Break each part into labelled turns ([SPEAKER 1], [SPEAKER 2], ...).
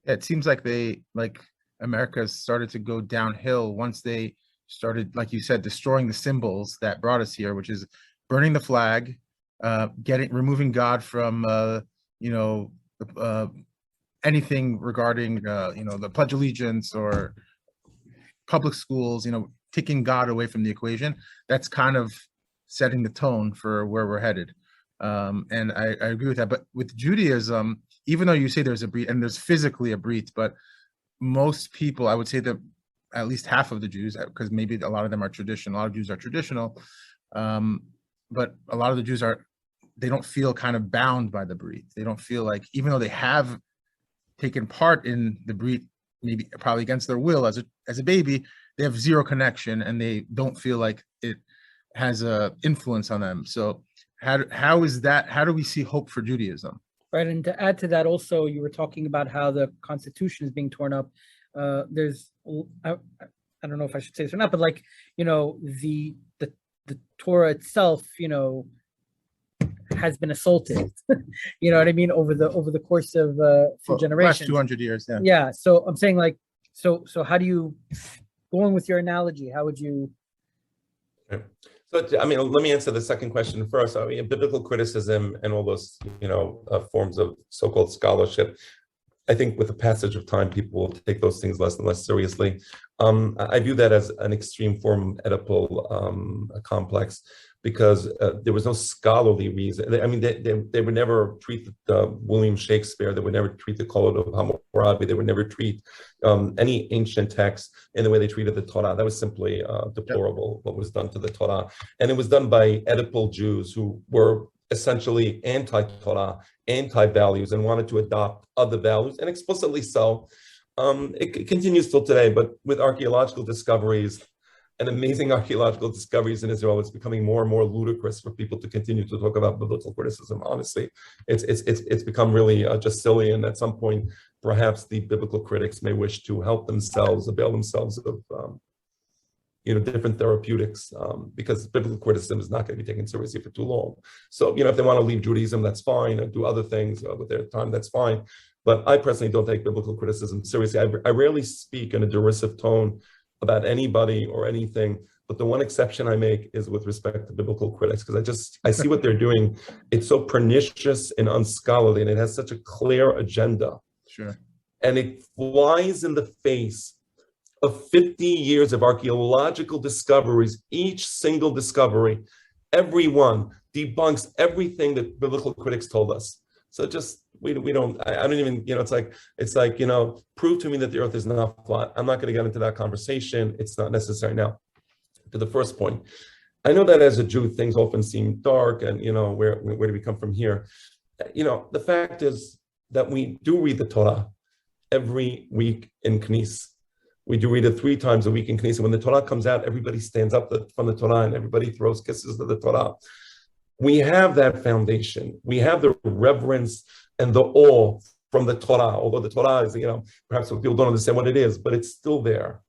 [SPEAKER 1] It seems like America started to go downhill once they started, like you said, destroying the symbols that brought us here, which is burning the flag, removing God from, you know, anything regarding, the Pledge of Allegiance or public schools, taking God away from the equation. That's kind of setting the tone for where we're headed. And I agree with that. But with Judaism, even though you say there's a breach, and there's physically a breach, but most people, I would say that at least half of the Jews, because maybe a lot of them are traditional, a lot of Jews are traditional, but a lot of the Jews they don't feel kind of bound by the breach. They don't feel like, even though they have taken part in the breach, maybe probably against their will as a baby, they have zero connection and they don't feel like it has a influence on them. So how is that? How do we see hope for Judaism?
[SPEAKER 2] Right, and to add to that, also, you were talking about how the Constitution is being torn up. There's, I don't know if I should say this or not, but the Torah itself, has been assaulted. You know what I mean, over the course of few generations,
[SPEAKER 1] last 200 years. Yeah.
[SPEAKER 2] Yeah. So I'm saying, so how do you, going with your analogy, how would you?
[SPEAKER 3] Okay. So, I mean, let me answer the second question first. I mean, biblical criticism and all those, forms of so-called scholarship, I think with the passage of time, people will take those things less and less seriously. I view that as an extreme form of Oedipal complex, because there was no scholarly reason. I mean, they would never treat William Shakespeare. They would never treat the Code of Hammurabi. They would never treat any ancient text in the way they treated the Torah. That was simply deplorable, what was done to the Torah. And it was done by Oedipal Jews who were essentially anti-Torah, anti-values, and wanted to adopt other values, and explicitly so. It continues till today, but with archaeological discoveries and amazing archaeological discoveries in Israel, it's becoming more and more ludicrous for people to continue to talk about biblical criticism. Honestly, it's become really just silly, and at some point, perhaps the biblical critics may wish to help themselves, avail themselves of different therapeutics, because biblical criticism is not going to be taken seriously for too long. So, if they want to leave Judaism, that's fine, and do other things with their time, that's fine. But I personally don't take biblical criticism seriously. I rarely speak in a derisive tone about anybody or anything, but the one exception I make is with respect to biblical critics, because I see what they're doing. It's so pernicious and unscholarly, and it has such a clear agenda.
[SPEAKER 1] Sure.
[SPEAKER 3] And it flies in the face of 50 years of archaeological discoveries. Each single discovery, every one, debunks everything that biblical critics told us. So just, I don't even, it's like, prove to me that the earth is not flat. I'm not going to get into that conversation. It's not necessary. Now, to the first point, I know that as a Jew, things often seem dark, and, where do we come from here? The fact is that we do read the Torah every week in Knis. We do read it 3 times a week in Knis. When the Torah comes out, everybody stands up from the Torah and everybody throws kisses to the Torah. We have that foundation. We have the reverence and the awe from the Torah, although the Torah is, perhaps people don't understand what it is, but it's still there.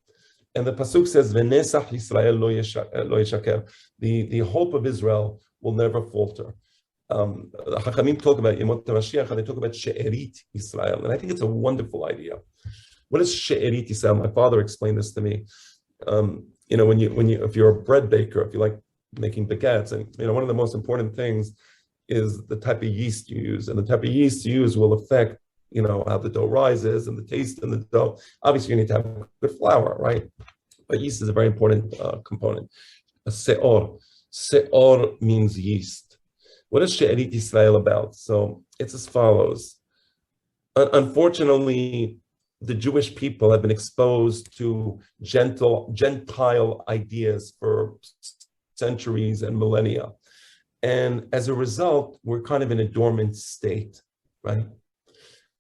[SPEAKER 3] And the pasuk says, "V'nesach Yisrael lo yishaker." The hope of Israel will never falter. The Hachamim talk about Yemot HaMashiach, and they talk about She'erit Yisrael, and I think it's a wonderful idea. What is She'erit Yisrael? My father explained this to me. If you're a bread baker, if you like making baguettes, and one of the most important things is the type of yeast you use, and the type of yeast you use will affect how the dough rises and the taste in the dough. Obviously, you need to have good flour, right? But yeast is a very important component. Se'or means yeast. What is She'erit Yisrael about? So it's as follows. Unfortunately, the Jewish people have been exposed to Gentile ideas for centuries and millennia. And as a result, we're kind of in a dormant state, right?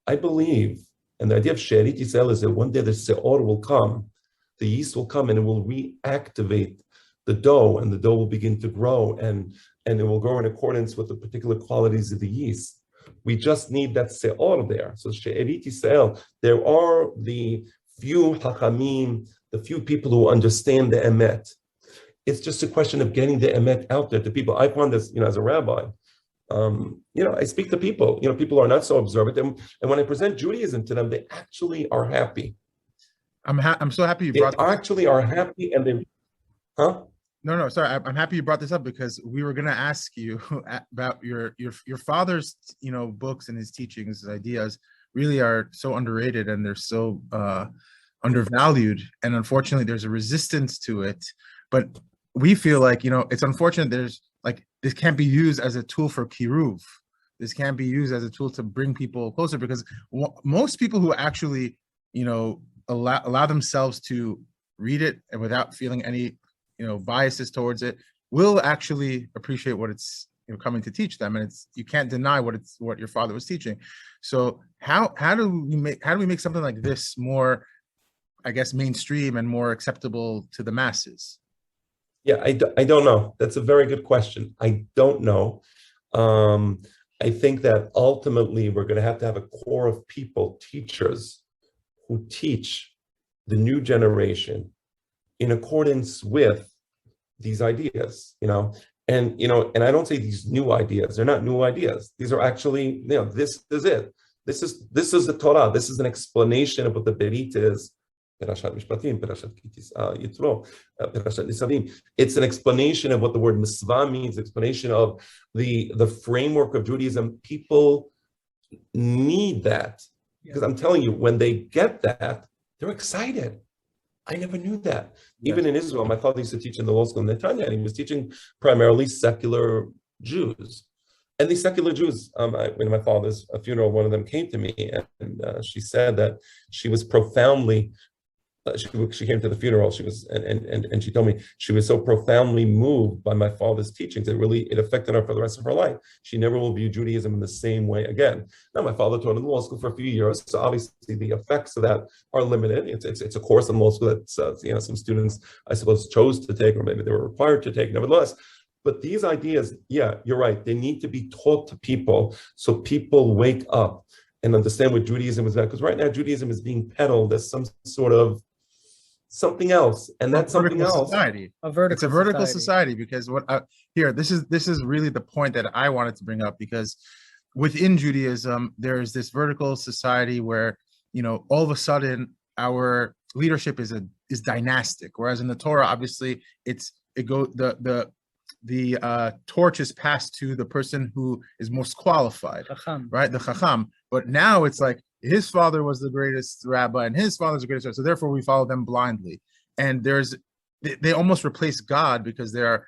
[SPEAKER 3] I believe, and the idea of She'erit Yisrael is that one day the Se'or will come, the yeast will come, and it will reactivate the dough, and the dough will begin to grow, and it will grow in accordance with the particular qualities of the yeast. We just need that Se'or there. So She'erit Yisrael, there are the few Hachamim, the few people who understand the Emet. It's just a question of getting the Emet out there to people. I found this, as a rabbi, I speak to people. People are not so observant, and when I present Judaism to them, they actually are happy.
[SPEAKER 1] I'm so happy you
[SPEAKER 3] They
[SPEAKER 1] brought.
[SPEAKER 3] actually are happy, and they, huh?
[SPEAKER 1] No, sorry. I'm happy you brought this up because we were going to ask you about your father's, books and his teachings, his ideas really are so underrated and they're so undervalued. And unfortunately, there's a resistance to it. But we feel like, it's unfortunate. There's like, this can't be used as a tool for kiruv. This can't be used as a tool to bring people closer because most people who actually, allow themselves to read it and without feeling any biases towards it will actually appreciate what it's coming to teach them, and you can't deny what your father was teaching. So how do we make something like this more, I guess, mainstream and more acceptable to the masses?
[SPEAKER 3] Yeah, I don't know. That's a very good question. I don't know. I think that ultimately we're going to have a core of people, teachers, who teach the new generation in accordance with these ideas, and I don't say these new ideas, they're not new ideas. These are actually, this is it. This is the Torah. This is an explanation of what the Berit is. It's an explanation of what the word mitzvah means, explanation of the framework of Judaism. People need that because I'm telling you, when they get that, they're excited. I never knew that. Even in Israel, my father used to teach in the law school in Netanya, and he was teaching primarily secular Jews. And these secular Jews, when my father's funeral, one of them came to me, and she said that she was profoundly, she came to the funeral, she was, and she told me she was so profoundly moved by my father's teachings, it affected her for the rest of her life. She never will view Judaism in the same way again. Now, my father taught in the law school for a few years, so obviously the effects of that are limited. It's a course in law school that some students, I suppose, chose to take, or maybe they were required to take, nevertheless. But these ideas, yeah, you're right, they need to be taught to people so people wake up and understand what Judaism is about. Because right now, Judaism is being peddled as some sort of something else, and that's something else.
[SPEAKER 1] Society. It's a vertical society because this is really the point that I wanted to bring up, because within Judaism there is this vertical society where all of a sudden our leadership is dynastic, whereas in the Torah obviously the torch is passed to the person who is most qualified, right? The Hakham. But now it's like his father was the greatest rabbi and his father's the greatest rabbi, so therefore we follow them blindly. And they almost replace God because they are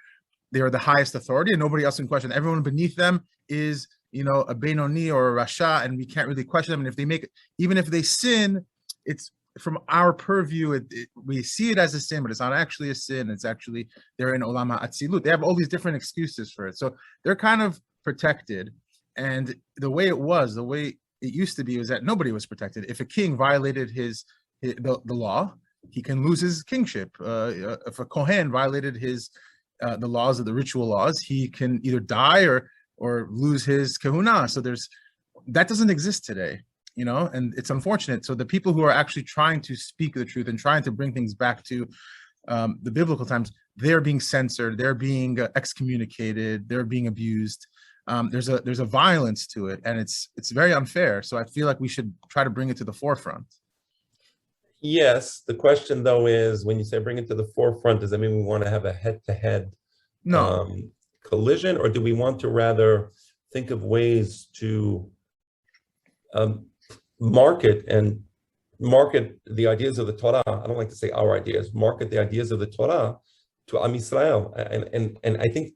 [SPEAKER 1] the highest authority and nobody else can question. Everyone beneath them is a Benoni or a Rasha, and we can't really question them. And even if they sin, it's from our purview, we see it as a sin, but it's not actually a sin. It's actually they're in Olam HaAtzilut. They have all these different excuses for it, so they're kind of protected. And the way it used to be was that nobody was protected. If a king violated the law, he can lose his kingship. If a Kohen violated the laws of the ritual laws, he can either die or lose his kahuna. So that doesn't exist today, and it's unfortunate. So the people who are actually trying to speak the truth and trying to bring things back to the biblical times, they're being censored, they're being excommunicated, they're being abused. There's a violence to it, and it's very unfair. So I feel like we should try to bring it to the forefront.
[SPEAKER 3] Yes. The question, though, is when you say bring it to the forefront, does that mean we want to have a head-to-head collision, or do we want to rather think of ways to market the ideas of the Torah? I don't like to say our ideas. Market the ideas of the Torah to Am Yisrael, and I think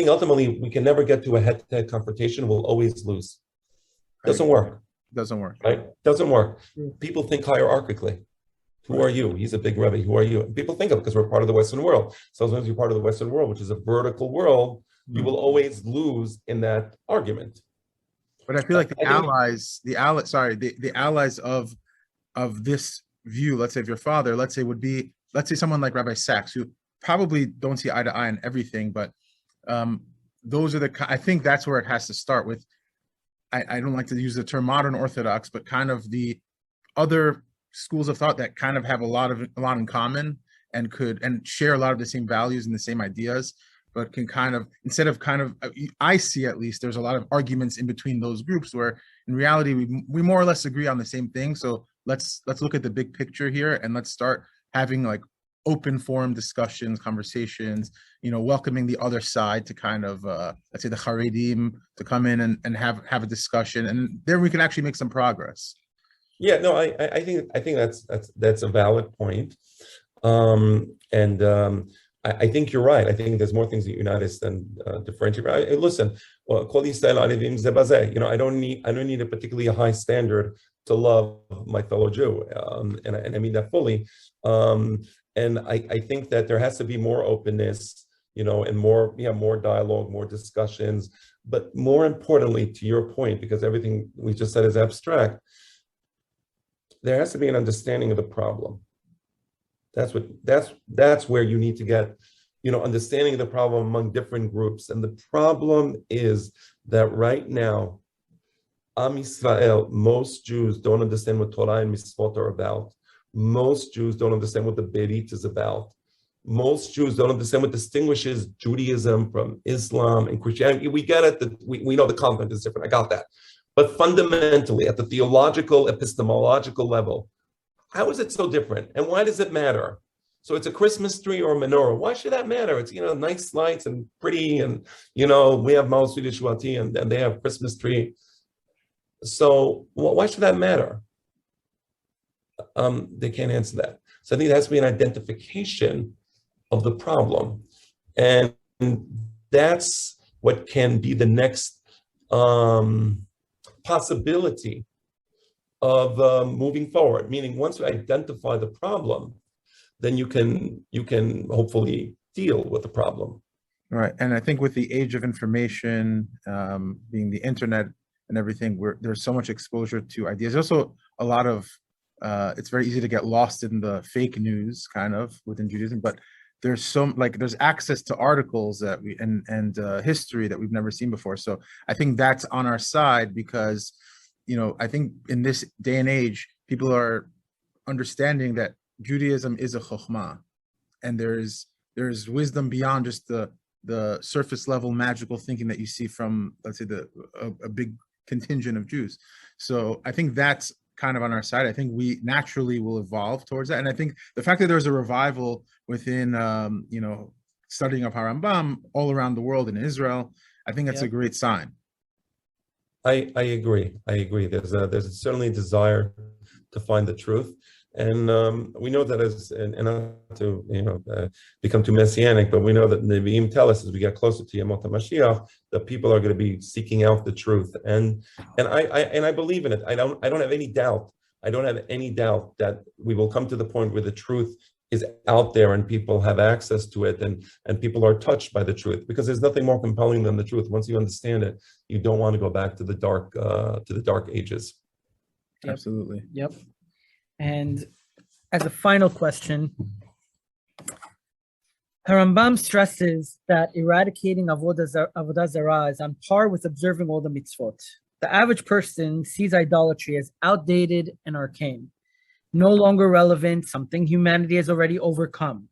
[SPEAKER 3] ultimately we can never get to a head-to-head confrontation. We'll always lose. Doesn't work. Right? Doesn't work. People think hierarchically. Who are you? He's a big Rebbe. Who are you? And people think of it because we're part of the Western world. So as long as you're part of the Western world, which is a vertical world, you will always lose in that argument.
[SPEAKER 1] But I feel like the allies of this view, let's say if your father, let's say someone like Rabbi Sachs, who probably don't see eye to eye on everything, but I think that's where it has to start with. I don't like to use the term modern Orthodox, but kind of the other schools of thought that kind of have a lot in common and share a lot of the same values and the same ideas. but can kind of, instead of kind of, I see at least, there's a lot of arguments in between those groups where in reality, we more or less agree on the same thing. So let's look at the big picture here and let's start having like open forum discussions, conversations, welcoming the other side to kind of, let's say the Haredim to come in and have a discussion. And then we can actually make some progress.
[SPEAKER 3] Yeah, no, I think that's a valid point. I think you're right. I think there's more things that unite us than differentiate. Listen, I don't need a particularly high standard to love my fellow Jew, and I mean that fully. And I think that there has to be more openness, and more dialogue, more discussions. But more importantly, to your point, because everything we just said is abstract, there has to be an understanding of the problem. That's where you need to get, understanding of the problem among different groups. And the problem is that right now, Am Yisrael, most Jews don't understand what Torah and Mitzvot are about. Most Jews don't understand what the Berit is about. Most Jews don't understand what distinguishes Judaism from Islam and Christianity. We get it, we know the content is different, I got that. But fundamentally, at the theological, epistemological level, how is it so different? And why does it matter? So it's a Christmas tree or a menorah. Why should that matter? It's, nice lights and pretty, and, we have Maal Swedish Shwati and they have Christmas tree. So why should that matter? They can't answer that. So I think there has to be an identification of the problem. And that's what can be the next possibility of moving forward. Meaning, once you identify the problem, then you can hopefully deal with the problem.
[SPEAKER 1] Right. And I think with the age of information, being the internet and everything, there's so much exposure to ideas. There's also a lot of, it's very easy to get lost in the fake news kind of within Judaism, but there's there's access to articles that and history that we've never seen before. So I think that's on our side because, I think in this day and age, people are understanding that Judaism is a chokhmah, and there's wisdom beyond just the surface level magical thinking that you see from, let's say, a big contingent of Jews. So I think that's kind of on our side. I think we naturally will evolve towards that. And I think the fact that there's a revival within, studying of Harambam all around the world in Israel, I think that's a great sign.
[SPEAKER 3] I agree. There's certainly a desire to find the truth. And we know that and not to become too messianic, but we know that the Nevi'im tell us as we get closer to Yemot HaMashiach that people are going to be seeking out the truth, and I believe in it. I don't have any doubt. I don't have any doubt that we will come to the point where the truth is out there and people have access to it, and people are touched by the truth, because there's nothing more compelling than the truth. Once you understand it, you don't want to go back to the dark ages.
[SPEAKER 2] Yep.
[SPEAKER 1] Absolutely.
[SPEAKER 2] Yep. And as a final question, Harambam stresses that eradicating avodah zarah is on par with observing all the mitzvot. The average person sees idolatry as outdated and arcane, no longer relevant, something humanity has already overcome.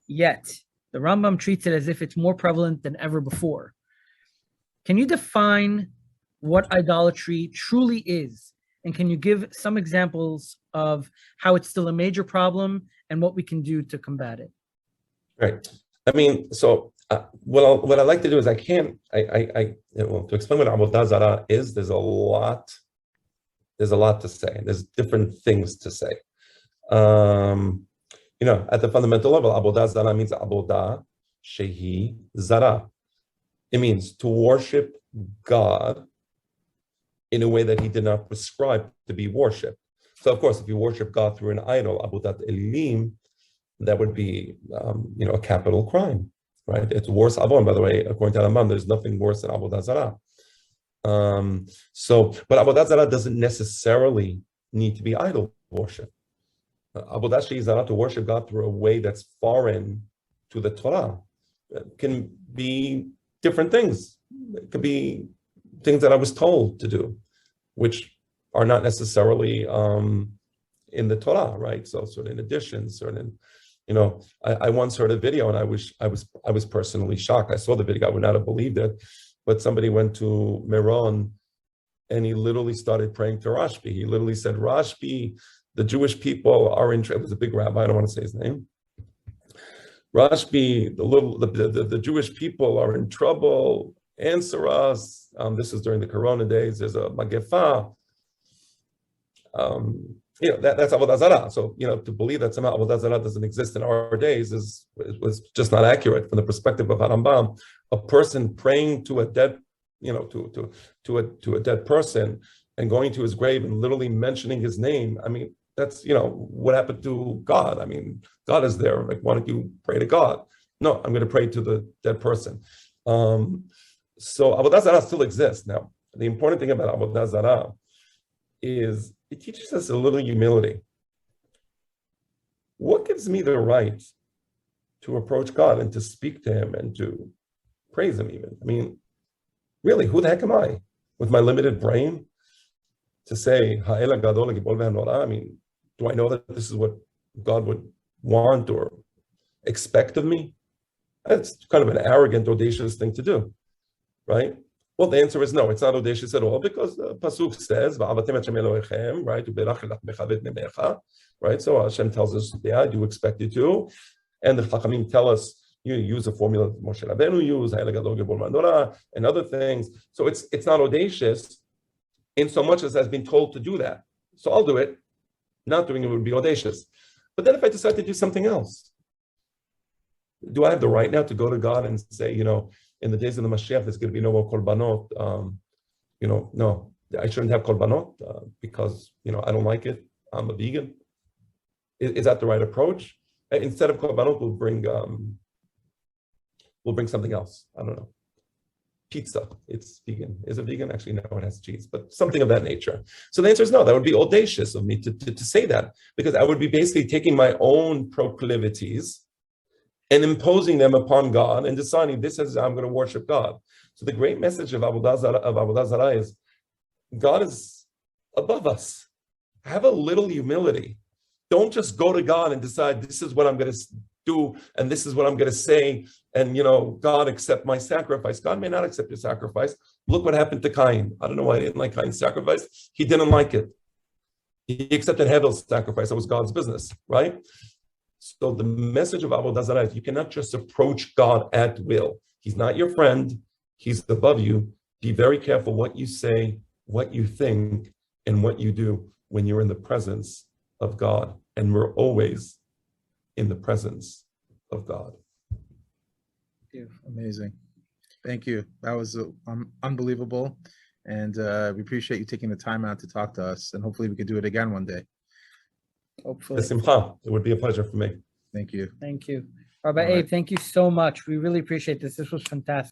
[SPEAKER 2] Yet, the Rambam treats it as if it's more prevalent than ever before. Can you define what idolatry truly is? And can you give some examples of how it's still a major problem and what we can do to combat it?
[SPEAKER 3] Right. I mean, so what I like to do is to explain what avodah zarah is. There's a lot to say. There's different things to say. At the fundamental level, avodah zarah means avodah shehi zarah. It means to worship God in a way that he did not prescribe to be worshipped. So, of course, if you worship God through an idol, avodat elim, that would be, a capital crime, right? It's worse avon, by the way, according to Rambam, there's nothing worse than avodah zarah. But avodah zarah doesn't necessarily need to be idol worship. Avodah shehi zarah, to worship God through a way that's foreign to the Torah, can be different things. It could be things that I was told to do, which are not necessarily in the Torah, right? So certain additions, certain, I once heard a video, and I was personally shocked. I saw the video, I would not have believed it, but somebody went to Meron, and he literally started praying to Rashbi. He literally said, Rashbi, the Jewish people are in trouble. It was a big rabbi, I don't want to say his name. Rashbi, the Jewish people are in trouble. Answer us. This is during the Corona days. There's a magefa. That's Avodah Zarah. So, to believe that somehow Avodah Zarah doesn't exist in our days was just not accurate from the perspective of Harambam. A person praying to a dead, to a dead person and going to his grave and literally mentioning his name. I mean, that's, what happened to God? I mean, God is there. Like, why don't you pray to God? No, I'm going to pray to the dead person. So Avodah Zarah still exists. Now, the important thing about Avodah Zarah is it teaches us a little humility. What gives me the right to approach God and to speak to him and to praise him even? I mean, really, who the heck am I with my limited brain to say, Ha'el Gadol Gibol Ve'Hanora? I mean, do I know that this is what God would want or expect of me? That's kind of an arrogant, audacious thing to do, right? Well, the answer is no, it's not audacious at all, because the Pasuk says, right? Right? So Hashem tells us, yeah, I do expect you to. And the Chachamim tell us, you use a formula that Moshe Rabbeinu used, and other things. So it's not audacious in so much as has been told to do that. So I'll do it. Not doing it would be audacious. But then if I decide to do something else, do I have the right now to go to God and say, in the days of the Mashiach, there's going to be no more korbanot. No, I shouldn't have korbanot because, I don't like it. I'm a vegan. Is that the right approach? Instead of korbanot, we'll bring something else. I don't know. Pizza. It's vegan. Is it vegan? Actually, no, it has cheese, but something of that nature. So the answer is no. That would be audacious of me to say that, because I would be basically taking my own proclivities and imposing them upon God and deciding this is how I'm going to worship God. So the great message of Avodah Zarah is God is above us. Have a little humility. Don't just go to God and decide this is what I'm going to do and this is what I'm going to say, and God, accept my sacrifice. God may not accept your sacrifice. Look what happened to Cain. I don't know why I didn't like Cain's sacrifice. He didn't like it. He accepted Havel's sacrifice. That was God's business, right? So the message of Avodah Zarah is you cannot just approach God at will. He's not your friend. He's above you. Be very careful what you say, what you think, and what you do when you're in the presence of God. And we're always in the presence of God.
[SPEAKER 1] Amazing. Thank you. That was unbelievable. And we appreciate you taking the time out to talk to us. And hopefully we can do it again one day.
[SPEAKER 2] Hopefully.
[SPEAKER 3] It would be a pleasure for me.
[SPEAKER 1] Thank you.
[SPEAKER 2] Thank you. Rabbi
[SPEAKER 1] All right.
[SPEAKER 2] Abe, thank you so much. We really appreciate this. This was fantastic.